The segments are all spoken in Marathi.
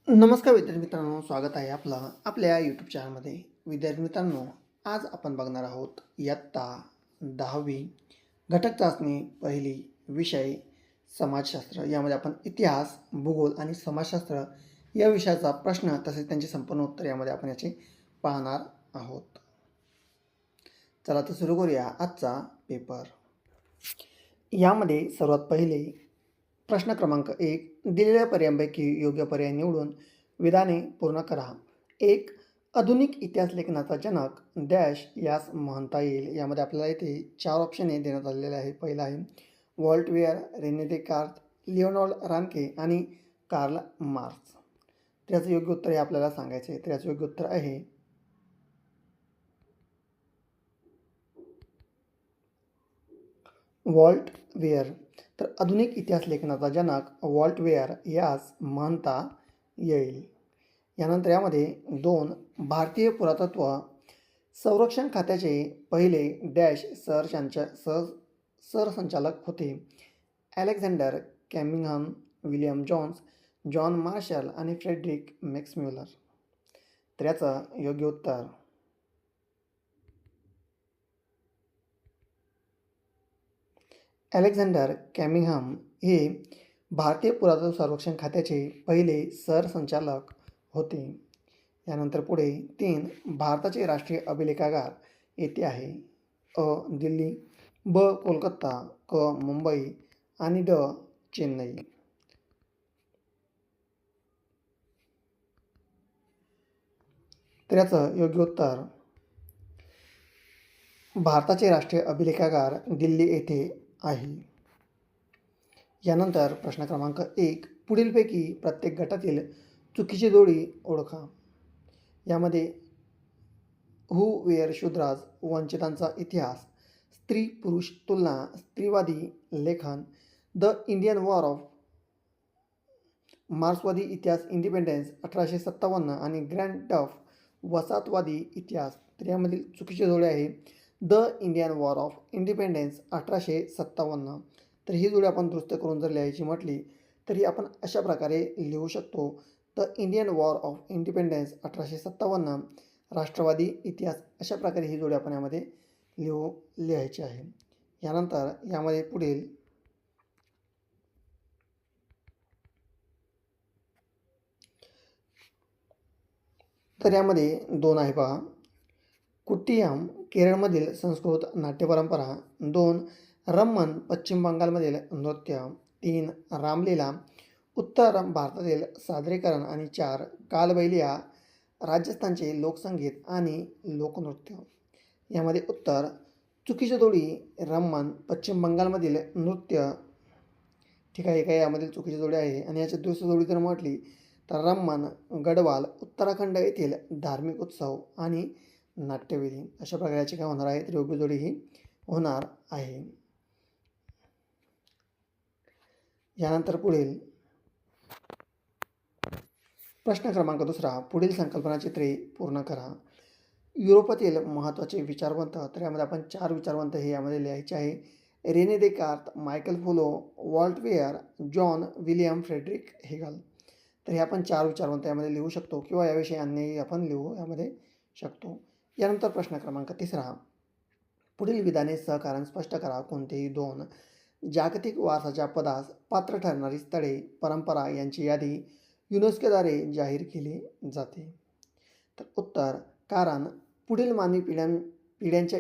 नमस्कार विद्यार्थी मित्रांनो, स्वागत आहे आपलं आपल्या यूट्यूब चॅनलमध्ये. विद्यार्थी मित्रांनो, आज आपण बघणार आहोत इयत्ता 10वी घटक चाचणी पहिली विषय समाजशास्त्र. यामध्ये आपण इतिहास, भूगोल आणि समाजशास्त्र या विषयाचा प्रश्न तसेच त्यांची संपूर्ण उत्तर यामध्ये आपण याचे पाहणार आहोत. चला तर सुरू करूया आजचा पेपर. यामध्ये सर्वात पहिले प्रश्न क्रमांक 1, दिलेल्या पर्यायांपैकी योग्य पर्याय निवडून विधाने पूर्ण करा. 1. आधुनिक इतिहास लेखनाचा जनक डॅश यास म्हणता येईल. यामध्ये आपल्याला इथे 4 ऑप्शन देण्यात आलेले आहे. पहिला आहे व्हॉल्टेयर, रेने देकार्त, लिओनार्ड रान्के आणि कार्ल मार्क्स. त्याचं योग्य उत्तर हे आपल्याला सांगायचे आहे. त्याचं योग्य उत्तर आहे व्हॉल्टेयर. तर आधुनिक इतिहास लेखनाचा जनक व्हॉल्टेयर यास म्हणता येईल. यानंतर यामध्ये 2, भारतीय पुरातत्व संरक्षण खात्याचे पहिले डॅश सरसंचालक होते. Alexander Cunningham, William Jones, John Marshall आणि फ्रेडरिक मॅक्सम्युलर. तर याचं योग्य उत्तर अलेक्झांडर कॅमिंगहम हे भारतीय पुरातत्व संरक्षण खात्याचे पहिले सरसंचालक होते. यानंतर पुढे 3, भारताचे राष्ट्रीय अभिलेखागार येथे आहे. अ. दिल्ली, ब. कोलकाता, क. मुंबई आणि ड. चेन्नई. तर याचं योग्य उत्तर भारताचे राष्ट्रीय अभिलेखागार दिल्ली येथे आहे. यानंतर प्रश्न क्रमांक 1, पुढीलपैकी प्रत्येक गटातील चुकीची जोडी ओळखा. यामध्ये हू वेअर शूद्राज, वंचितांचा इतिहास, स्त्री पुरुष तुलना, स्त्रीवादी लेखन, द इंडियन वॉर ऑफ मार्क्सवादी इतिहास इंडिपेंडन्स 1857 आणि ग्रँड टफ वसाहतवादी इतिहास. तर यामधील चुकीची जोडी आहे the Indian war of independence 1857. तर ही जोडी आपण दुरुस्त करून जर लिहायची म्हटली तरी आपण अशा प्रकारे लिहू शकतो. The Indian war of independence 1857 राष्ट्रवादी इतिहास. अशा प्रकारे ही जोडी आपण यामध्ये लिहायची आहे. यानंतर यामध्ये पुढील तर यामध्ये 2 आहे पहा. कुट्टियाम केरळमधील संस्कृत नाट्य परंपरा. 2, रम्मन पश्चिम बंगालमधील नृत्य. 3, रामलीला उत्तर भारतातील सादरीकरण आणि 4, कालबैलिया राजस्थानचे लोकसंगीत आणि लोकनृत्य. यामध्ये उत्तर चुकीची जोडी रम्मन पश्चिम बंगालमधील नृत्य. ठीक आहे, काय यामधील चुकीची जोडी आहे. आणि याची दुसरी जोडी जर म्हटली तर रम्मन गढवाल उत्तराखंड येथील धार्मिक उत्सव आणि नाट्यविधी. अशा प्रकारची काय होणार आहे तर योग्य जोडी ही होणार आहे. यानंतर पुढील प्रश्न क्रमांक 2, पुढील संकल्पना चित्रे पूर्ण करा. युरोपातील महत्त्वाचे विचारवंत. तर यामध्ये आपण 4 विचारवंत हे यामध्ये लिहायचे आहे. रेने देकार्त, मायकल फुलो, व्हॉल्टेयर, जॉन विलियम फ्रेडरिक हेगल. तर हे आपण 4 विचारवंत यामध्ये लिहू शकतो किंवा याविषयी अन्यही आपण लिहू यामध्ये शकतो. यानंतर प्रश्न क्रमांक 3, पुढील विधाने सहकारण स्पष्ट करा. कोणतेही 2 जागतिक वारसाच्या पदास पात्र ठरणारी स्थळे, परंपरा यांची यादी युनेस्कोद्वारे जाहीर केली जाते. तर उत्तर कारण पुढील मानवी पिढ्यांच्या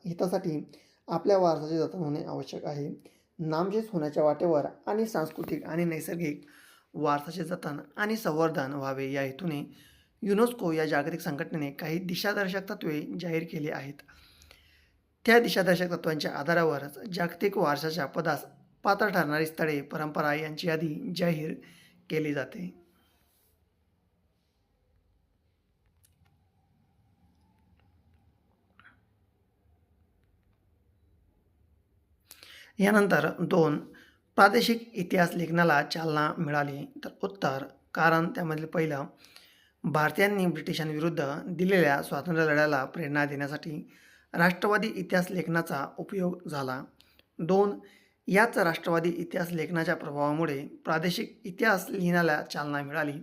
हितासाठी आपल्या वारसाचे जतन होणे आवश्यक आहे. नामशेष होण्याच्या वाटेवर आणि सांस्कृतिक आणि नैसर्गिक वारसाचे जतन आणि संवर्धन व्हावे या हेतूने युनेस्को या जागतिक संघटनेने काही दिशादर्शक तत्त्वे जाहीर केली आहेत. त्या दिशादर्शक तत्त्वांच्या आधारावरच जागतिक वारसाच्या पदास पात्र ठरणारी स्थळे, परंपरा यांची यादी जाहीर केली जाते. यानंतर 2, प्रादेशिक इतिहास लेखनाला चालना मिळाली. तर उत्तर कारण त्यामधील पहिलं, भारतीयांनी ब्रिटिशांविरुद्ध दिलेल्या स्वातंत्र्य लढ्याला प्रेरणा देण्यासाठी राष्ट्रवादी इतिहास लेखनाचा उपयोग झाला. 2, याच राष्ट्रवादी इतिहास लेखनाच्या प्रभावामुळे प्रादेशिक इतिहास लिहिण्याला चालना मिळाली.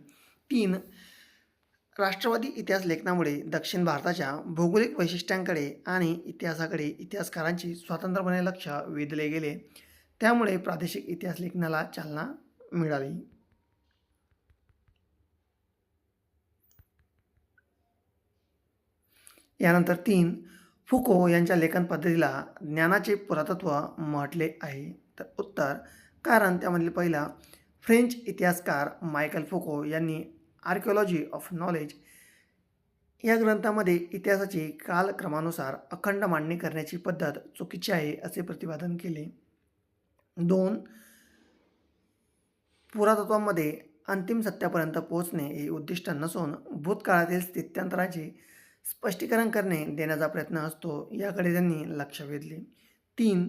3. राष्ट्रवादी इतिहास लेखनामुळे दक्षिण भारताच्या भौगोलिक वैशिष्ट्यांकडे आणि इतिहासाकडे इतिहासकारांची स्वतंत्रपणे लक्ष वेधले गेले. त्यामुळे प्रादेशिक इतिहास लेखनाला चालना मिळाली. यानंतर 3. फुको यांच्या लेखन पद्धतीला ज्ञानाचे पुरातत्व म्हटले आहे. तर उत्तर, कारण त्यामधील पहिला फ्रेंच इतिहासकार मायकल फुको यांनी आर्किओलॉजी ऑफ नॉलेज या ग्रंथामध्ये इतिहासाची कालक्रमानुसार अखंड मांडणी करण्याची पद्धत चुकीची आहे असे प्रतिपादन केले. 2. पुरातत्वामध्ये अंतिम सत्यापर्यंत पोहोचणे हे उद्दिष्ट नसून भूतकाळातील स्थित्यंतराचे स्पष्टीकरण करणे देण्याचा प्रयत्न असतो, याकडे त्यांनी लक्ष वेधले. 3.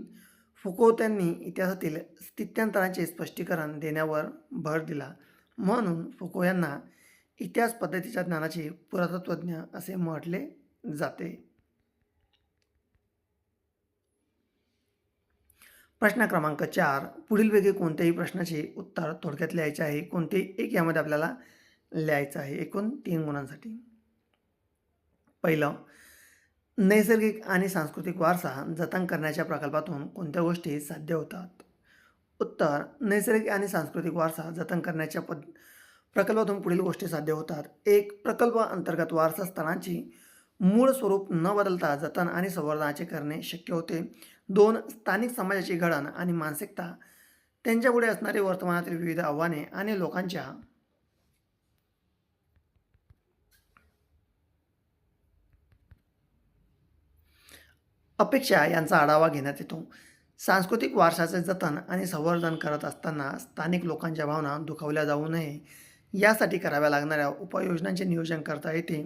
फुको त्यांनी इतिहासातील स्थित्यंतरांचे स्पष्टीकरण देण्यावर भर दिला. म्हणून फुको यांना इतिहास पद्धतीच्या ज्ञानाचे पुरातत्वज्ञ असे म्हटले जाते. प्रश्न क्रमांक 4. पुढीलपैकी कोणत्याही प्रश्नाचे उत्तर थोडक्यात लिहायचे आहे. कोणतेही एक यामध्ये आपल्याला लिहायचं आहे. एकूण 3 गुणांसाठी. पहिलं, नैसर्गिक आणि सांस्कृतिक वारसा जतन करण्याच्या प्रकल्पातून कोणत्या गोष्टी साध्य होतात? उत्तर, नैसर्गिक आणि सांस्कृतिक वारसा जतन करण्याच्या प्रकल्पातून पुढील गोष्टी साध्य होतात. 1. प्रकल्प अंतर्गत वारसा स्थळांची मूळ स्वरूप न बदलता जतन आणि संवर्धनाचे करणे शक्य होते. 2. स्थानिक समाजाची घडण आणि मानसिकता, त्यांच्यापुढे असणारी वर्तमानातील विविध आव्हाने आणि लोकांच्या अपेक्षा यांचा आढावा घेण्यात येतो. सांस्कृतिक वारशाचे जतन आणि संवर्धन करत असताना स्थानिक लोकांच्या भावना दुखावल्या जाऊ नये यासाठी कराव्या लागणाऱ्या उपाययोजनांचे नियोजन करता येते.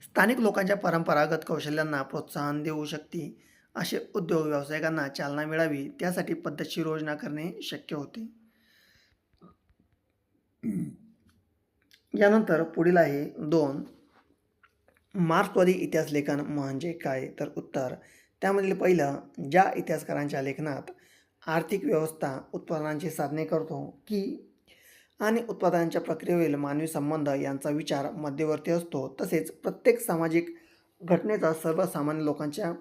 स्थानिक लोकांच्या परंपरागत कौशल्यांना प्रोत्साहन देऊ शकते असे उद्योग व्यावसायिकांना चालना मिळावी त्यासाठी पद्धतशीर योजना करणे शक्य होते. यानंतर पुढील आहे 2. मार्क्सवादी इतिहास लेखन म्हणजे काय? तर उत्तर, त्यामधील पहिलं, ज्या इतिहासकारांच्या लेखनात आर्थिक व्यवस्था, उत्पादनांची साधने करतो की आणि उत्पादनांच्या प्रक्रियेवरील मानवी संबंध यांचा विचार मध्यवर्ती असतो, तसेच प्रत्येक सामाजिक घटनेचा सर्वसामान्य लोकांच्या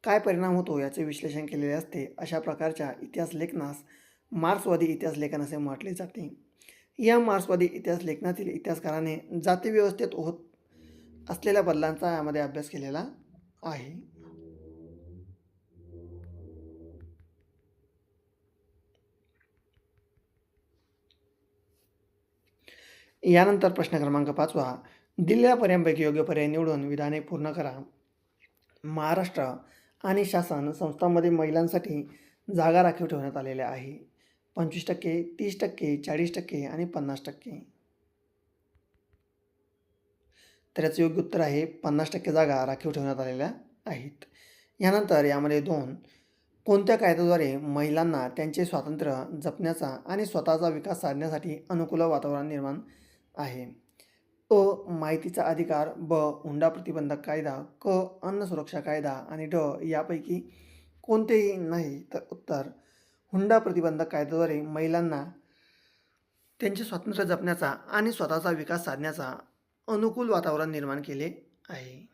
काय परिणाम होतो याचे विश्लेषण केलेले असते, अशा प्रकारच्या इतिहास लेखनास मार्क्सवादी इतिहास लेखन असे म्हटले जाते. या मार्क्सवादी इतिहास लेखनातील इतिहासकाराने जाती व्यवस्थेत होत असलेल्या बदलांचा यामध्ये अभ्यास केलेला आहे. यानंतर प्रश्न क्रमांक 5. दिलेल्या पर्यायांपैकी योग्य पर्याय निवडून विधाने पूर्ण करा. महाराष्ट्र आणि शासन संस्थांमध्ये महिलांसाठी जागा राखीव ठेवण्यात आलेल्या आहे. 25%, 30%, 40% आणि 50%. तर याचं योग्य उत्तर आहे 50% जागा राखीव ठेवण्यात आलेल्या आहेत. यानंतर यामध्ये 2. कोणत्या कायद्याद्वारे महिलांना त्यांचे स्वातंत्र्य जपण्याचा आणि स्वतःचा विकास साधण्यासाठी अनुकूल वातावरण निर्माण आहे? अ. माहितीचा अधिकार, ब. हुंडा प्रतिबंधक कायदा, क. अन्न सुरक्षा कायदा आणि ड. यापैकी कोणतेही नाही. तर उत्तर, हुंडा प्रतिबंधक कायद्याद्वारे महिलांना त्यांचे स्वातंत्र्य जपण्याचा आणि स्वतःचा विकास साधण्याचा अनुकूल वातावरण निर्माण केले आहे.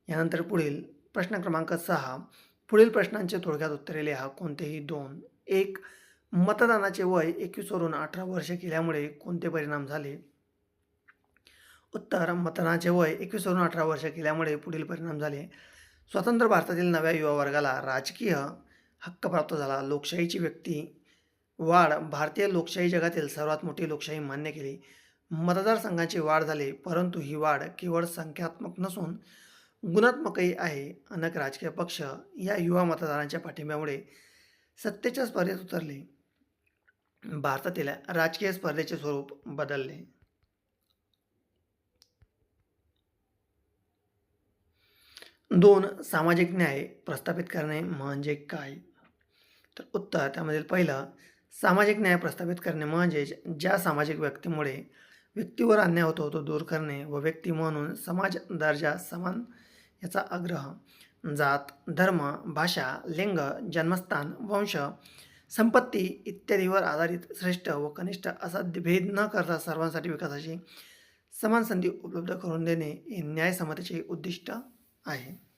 यानंतर पुढील प्रश्न क्रमांक 6. पुढील प्रश्नांचे थोडक्यात उत्तरे लिहा. कोणतेही 2. 1. मतदानाचे वय 21 वरून 18 वर्षे केल्यामुळे कोणते परिणाम झाले? उत्तर, मतदानाचे वय 21 वरून 18 वर्षे केल्यामुळे पुढील परिणाम झाले. स्वतंत्र भारतातील नव्या युवा वर्गाला राजकीय हक्क प्राप्त झाला. लोकशाहीची व्यक्ती वाढ, भारतीय लोकशाही जगातील सर्वात मोठी लोकशाही मान्य केली. मतदारसंघांची वाढ झाली, परंतु ही वाढ केवळ संख्यात्मक नसून गुणात्मकही आहे. अनेक राजकीय पक्ष या युवा मतदारांच्या पाठिंब्यामुळे सत्तेच्या स्पर्धेत उतरले. भारतातील राजकीय स्पर्धेचे स्वरूप बदलले. 2. सामाजिक न्याय प्रस्थापित करणे म्हणजे काय? तर उत्तर, त्यामधील पहिलं, सामाजिक न्याय प्रस्थापित करणे म्हणजे ज्या सामाजिक व्यक्तीमुळे व्यक्तीवर अन्याय होतो तो दूर करणे व व्यक्ती म्हणून समाज दर्जा समान याचा आग्रह. जात, धर्म, भाषा, लिंग, जन्मस्थान, वंश, संपत्ती इत्यादीवर आधारित श्रेष्ठ व कनिष्ठ असा भेद न करता सर्वांसाठी विकासाची समान संधी उपलब्ध करून देणे हे न्यायसम्मतीचे उद्दिष्ट आहे.